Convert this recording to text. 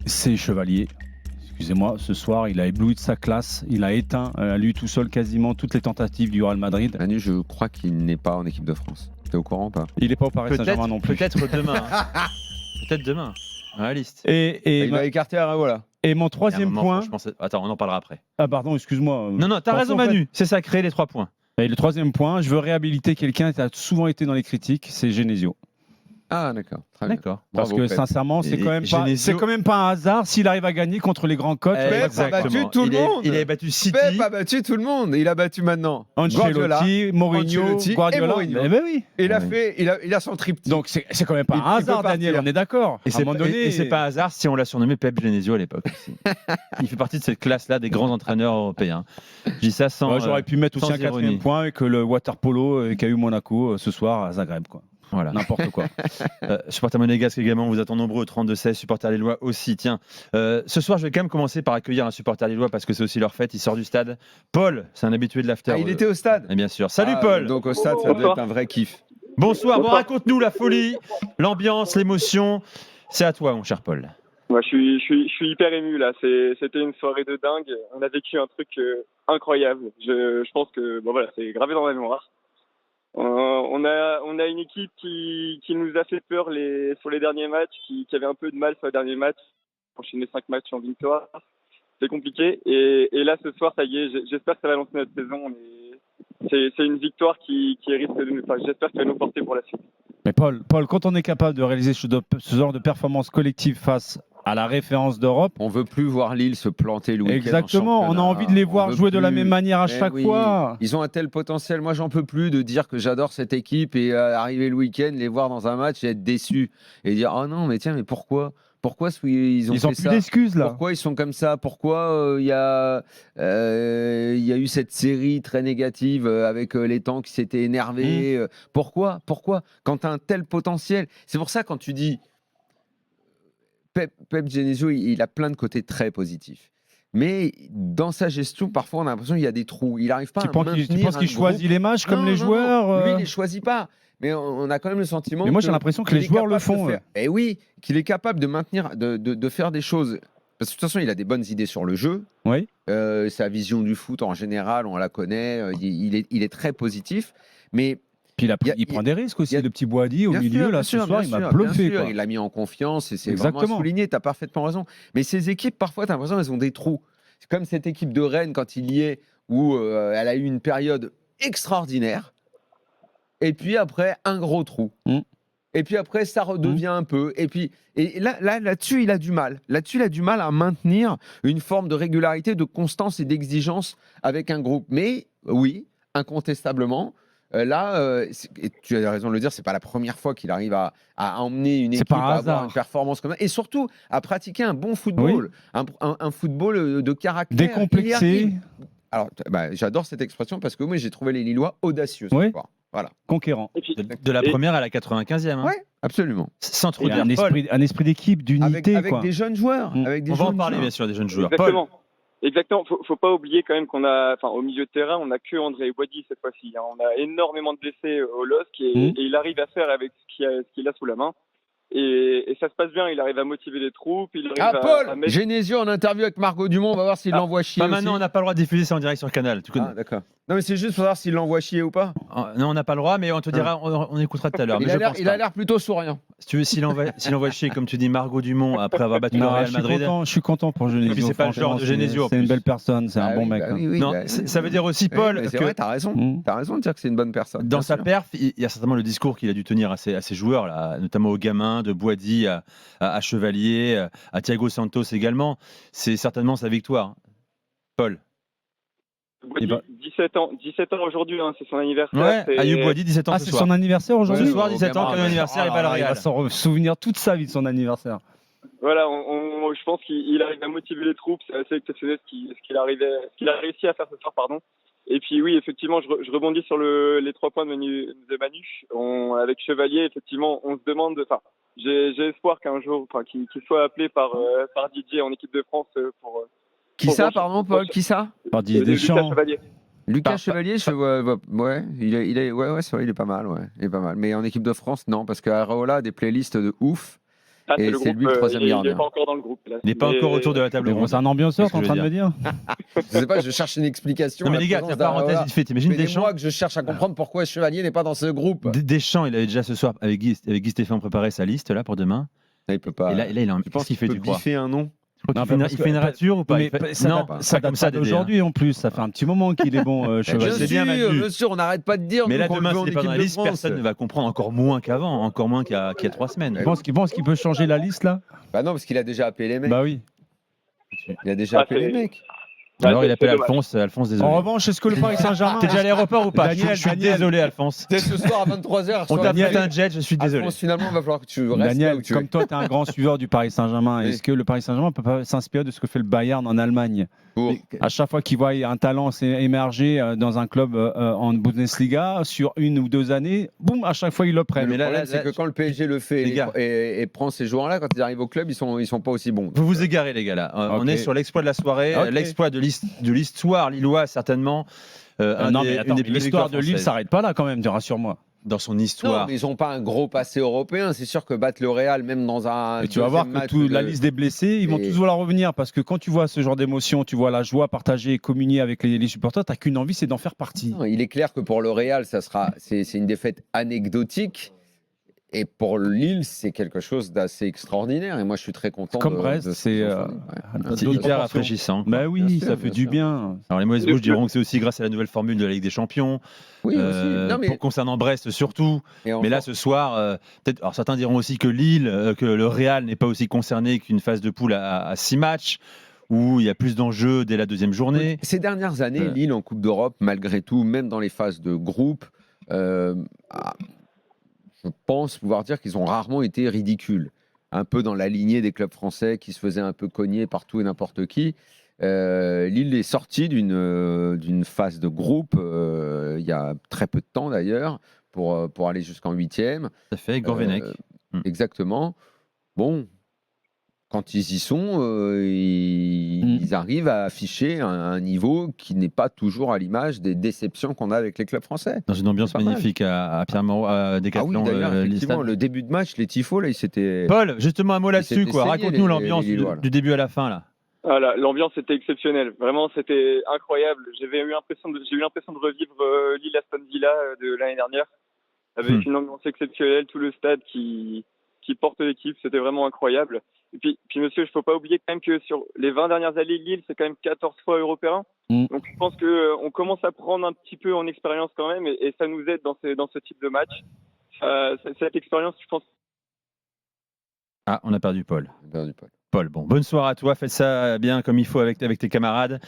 C'est Chevalier. Excusez-moi, ce soir, il a ébloui de sa classe. Il a éteint à lui tout seul quasiment toutes les tentatives du Real Madrid. Manu, je crois qu'il n'est pas en équipe de France. T'es au courant ou pas? Il n'est pas au Paris Saint-Germain non plus. Peut-être demain. Peut-être demain. Réaliste. Il va écarter Areola. Et mon troisième point. Attends, on en parlera après. Ah, pardon, excuse-moi. Non, t'as raison, Manu. C'est sacré, les 3 points. Et le troisième point, je veux réhabiliter quelqu'un qui a souvent été dans les critiques, c'est Genesio. Ah, d'accord. Très bien. D'accord. Parce Bravo, que Pep. sincèrement, c'est quand même pas, Genesio- c'est quand même pas un hasard s'il arrive à gagner contre les grands coachs. Pep a battu tout le monde. Il avait battu City. Pep a battu tout le monde. Il a battu maintenant Ancelotti, Mourinho, Ancelotti et Guardiola. Mourinho. Eh ben oui. Et il a son triptyque. Donc c'est quand même pas un Il peut hasard, partir. Daniel, on est d'accord. Et À un moment donné, c'est pas hasard si on l'a surnommé Pep Genesio à l'époque aussi. Il fait partie de cette classe-là des grands entraîneurs européens. Je dis ça sans. Ouais, j'aurais pu mettre aussi sans un quatrième ironie. point avec le water polo qu'a eu Monaco ce soir à Zagreb, quoi. Voilà. N'importe quoi. Supporters monégasques également, vous attendez nombreux au 32-16, supporters lillois aussi. Tiens, ce soir, je vais quand même commencer par accueillir un supporter lillois parce que c'est aussi leur fête. Il sort du stade. Paul, c'est un habitué de l'after. Ah, il était au stade. Et bien sûr. Salut Paul. Donc au stade, ça doit être un vrai kiff. Bonsoir. Bon, raconte-nous la folie, l'ambiance, l'émotion. C'est à toi, mon cher Paul. Moi, je suis hyper ému là. C'était une soirée de dingue. On a vécu un truc incroyable. Je pense que voilà, c'est gravé dans la mémoire. On a une équipe qui nous a fait peur sur les derniers matchs, qui avait un peu de mal sur les derniers matchs. Enchaîner 5 matchs en victoire, c'est compliqué. Et là, ce soir, ça y est. J'espère que ça va lancer notre saison. C'est une victoire qui risque de nous. Enfin, j'espère qu'elle va nous porter pour la suite. Mais Paul, quand on est capable de réaliser ce genre de performance collective face à la référence d'Europe, On veut plus voir Lille se planter le week-end. exactement, en on a envie de les voir veut jouer de la plus. même manière à Mais chaque oui, fois. Ils ont un tel potentiel. Moi, j'en peux plus de dire que j'adore cette équipe et arriver le week-end, les voir dans un match et être déçu et dire oh non, mais tiens, mais pourquoi ils ont Ils fait ont plus ça? d'excuses là. Pourquoi ils sont comme ça? Pourquoi il y a eu cette série très négative avec les temps qui s'étaient énervés? Pourquoi quand tu as un tel potentiel? C'est pour ça quand tu dis Pep Genesio, il a plein de côtés très positifs. Mais dans sa gestion, parfois, on a l'impression qu'il y a des trous. Il n'arrive pas à maintenir Tu penses qu'il choisit les matchs comme Non, les non, joueurs non. Lui, il ne les choisit pas. Mais on a quand même le sentiment. Mais moi, j'ai l'impression que les qu'il est joueurs le capable de font. faire. Et oui, qu'il est capable de maintenir, de faire des choses. Parce que de toute façon, il a des bonnes idées sur le jeu. Oui. Sa vision du foot, en général, on la connaît. Il est très positif. Mais Puis il prend des risques aussi. il y a- Le petit Boadi au Bien milieu, sûr, là, bien ce sûr, soir, bien il m'a sûr, bluffé. bien sûr. Quoi. Il l'a mis en confiance et c'est vraiment à Exactement. souligner. Tu as parfaitement raison. Mais ces équipes, parfois, tu as l'impression qu'elles ont des trous. C'est comme cette équipe de Rennes quand il y est, où elle a eu une période extraordinaire. Et puis après, un gros trou. Mm. Et puis après, ça redevient un peu. Et là-dessus, il a du mal. Là-dessus, il a du mal à maintenir une forme de régularité, de constance et d'exigence avec un groupe. Mais oui, incontestablement, et tu as raison de le dire, c'est pas la première fois qu'il arrive à emmener une C'est équipe pas un à avoir hasard. une performance comme ça. Et surtout, à pratiquer un bon football. Un football de caractère. Il y Décomplexé. arrive. Alors, j'adore cette expression parce que moi, j'ai trouvé les Lillois audacieux ce Oui. soir. Voilà. Conquérant. Et puis, De la première à la 95e. Ouais, absolument. Sans trop Et dire. un esprit d'équipe, d'unité. Avec quoi. des jeunes joueurs. Mm. Avec des On va en jeunes parler, joueurs. bien sûr, des jeunes joueurs. exactement. Exactement. Faut pas oublier quand même qu'on a, au milieu de terrain, on a que André Boadi cette fois-ci. Hein. On a énormément de blessés au LOSC et il arrive à faire avec ce qu'il a sous la main. Et ça se passe bien. Il arrive à motiver les troupes. Il arrive à Paul mettre... Genesio en interview avec Margot Dumont. On va voir s'il l'envoie chier. Pas maintenant, on aussi. n'a pas le droit de diffuser ça en direct sur Canal. Tu connais. Ah, d'accord. Non, mais c'est juste pour savoir s'il l'envoie chier ou pas. Non, on n'a pas le droit, mais on te dira, on écoutera tout à l'heure. Mais je pense Il pas. a l'air plutôt souriant. Si tu veux, s'il envoie chier, comme tu dis, Margot Dumont, après avoir battu le Non, Real Madrid. je suis content pour Genesio. Et puis, c'est pas le genre de franchement, Genesio, en C'est une plus. belle personne, c'est un bon mec. hein. Non, ça veut dire aussi, Paul, C'est que vrai, t'as raison. Mm. T'as raison de dire que c'est une bonne personne. dans bien sa sûr. perf, il y a certainement le discours qu'il a dû tenir à ses joueurs, là, notamment aux gamins, de Boadi à Chevalier, à Thiago Santos également. C'est certainement sa victoire. Paul. Boadi, 17 ans aujourd'hui, hein, c'est son anniversaire. Ouais, c'est... Ayub Boadi, 17 ans Ah, ce c'est soir. son anniversaire aujourd'hui Ce soir, au 17 ans, gamin, comme anniversaire, il va le Il va Real. s'en souvenir toute sa vie de son anniversaire. Voilà, je pense qu'il arrive à motiver les troupes. C'est assez exceptionnel ce qu'il a réussi à faire ce soir, pardon. Et puis oui, effectivement, je rebondis sur les 3 points de Manu. Avec Chevalier, effectivement, on se demande. Enfin, j'ai espoir qu'un jour, qu'il soit appelé par Didier en équipe de France pour. Qui ça, pardon, Paul? Qui ça? Par Didier Lucas Deschamps. Chevalier. Lucas Chevalier, c'est vrai, il est pas mal, ouais. Il est pas mal. Mais en équipe de France, non, parce qu'Areola a des playlists de ouf. Ah, Et le c'est groupe, lui le troisième il gardien. n'est pas encore dans le groupe. Là. Il n'est pas Mais- encore autour de la table Mais ronde. c'est un ambianceur, C'est t'es ce en que train je de me dire? Je sais pas, je cherche une explication. Non mais à la les gars, présence tiens, parenthèse d'Areola. vite fait, t'imagines Mais Deschamps moi que je cherche à comprendre pourquoi Chevalier n'est pas dans ce groupe. Deschamps, il avait déjà ce soir avec Guy Stéphane préparé sa liste là pour demain. Il peut pas. Et là, il est en... Tu penses qu'est-ce qu'il qu'il fait, peut tu crois? biffer un nom? Il Non, fait une, parce il que- fait une rature ou pas? Mais Il fait- ça Non, date, pas ça comme date ça pas Dédé, hein. d'aujourd'hui en plus. Ça fait un petit moment qu'il est bon, Chevalier. c'est bien, Manu. bien sûr, on n'arrête pas de dire. Mais nous, là, qu'on le demain, veut en s'il n'est pas dans la équipe de liste, France. personne ne va comprendre encore moins qu'avant, encore moins qu'il y a 3 semaines. Tu penses qu'il peut changer la liste là? Bah non, parce qu'il a déjà appelé les mecs. Bah oui. Il a déjà Ah, appelé c'est- les mecs. Alors, c'est- il appelle c'est dommage. Alphonse. Alphonse, désolé. En revanche, est-ce que le Paris Saint-Germain. T'es déjà à l'aéroport ou pas? Daniel, Je suis Daniel. désolé, Alphonse. Dès ce soir à 23h. On t'a fait un jet, je suis désolé. Finalement, il va falloir que tu restes là Daniel, où tu es. comme toi, tu es un grand suiveur du Paris Saint-Germain. Oui. Est-ce que le Paris Saint-Germain peut pas s'inspirer de ce que fait le Bayern en Allemagne? Pour- À chaque fois qu'il voit un talent émerger dans un club en Bundesliga, sur 1 ou 2 années, boum, à chaque fois, ils le prennent. Le problème, c'est que quand le PSG le fait Les gars. et prend ces joueurs-là, quand ils arrivent au club, ils sont pas aussi bons. Vous vous égarez, les gars, là. On Ok. est sur l'exploit de la soirée, Ok. l'exploit de l'histoire lillois, certainement. Non, mais attends, une des plus belles l'histoire de victoires Lille françaises. s'arrête pas là quand même, rassure-moi. Dans son Non, histoire. mais ils n'ont pas un gros passé européen. C'est sûr que battre le Real, même dans un. Et tu vas voir deuxième que match la de- liste des blessés, ils vont Et- tous vouloir revenir parce que quand tu vois ce genre d'émotion, tu vois la joie partagée et communier avec les supporters, t'as qu'une envie, c'est d'en faire partie. Non, il est clair que pour le Real, c'est une défaite anecdotique. Et pour Lille, c'est quelque chose d'assez extraordinaire. Et moi, je suis très content. Comme de- Brest, de- c'est, de- c'est C'est d'autres hyper proportions. rafraîchissant. Bah oui, Bien sûr, ça bien fait du sûr. bien. Alors les mauvaises bouches diront que c'est aussi grâce à la nouvelle formule de la Ligue des Champions. Oui, aussi. Non, mais, Concernant Brest surtout. et Mais là, ce soir, peut-être. Alors certains diront aussi que Lille, que le Real n'est pas aussi concerné qu'une phase de poule à 6 matchs, où il y a plus d'enjeux dès la deuxième journée. Ces dernières années, Lille en Coupe d'Europe, malgré tout, même dans les phases de groupe, je pense pouvoir dire qu'ils ont rarement été ridicules. Un peu dans la lignée des clubs français qui se faisaient un peu cogner partout et n'importe qui. Lille est sorti d'une phase de groupe il y a très peu de temps d'ailleurs pour aller jusqu'en 8e. Ça fait Gourvenec. Exactement. Bon, quand ils y sont, ils arrivent à afficher un niveau qui n'est pas toujours à l'image des déceptions qu'on a avec les clubs français. Dans une ambiance c'est pas mal. magnifique à Pierre-Mauroy, à Ah oui, Décathlon. d'ailleurs, effectivement, Stade. le début de match, les tifos, là, ils s'étaient... Paul, justement un mot là-dessus, s'étaient quoi. saignés, Raconte-nous les l'ambiance Lillois, là. du début à la fin, là. Voilà, l'ambiance était exceptionnelle. Vraiment, c'était incroyable. J'ai eu l'impression de revivre Lille-Aston Villa de l'année dernière, avec une ambiance exceptionnelle, tout le stade qui porte l'équipe. C'était vraiment incroyable. Et puis monsieur, il ne faut pas oublier quand même que sur les 20 dernières années, Lille, c'est quand même 14 fois européen. Donc je pense qu'on commence à prendre un petit peu en expérience quand même, et ça nous aide dans ce type de match. Cette expérience, je pense. Ah, on a perdu Paul. Perdu, Paul. Paul, bon, bonne soirée à toi, faites ça bien comme il faut avec tes camarades.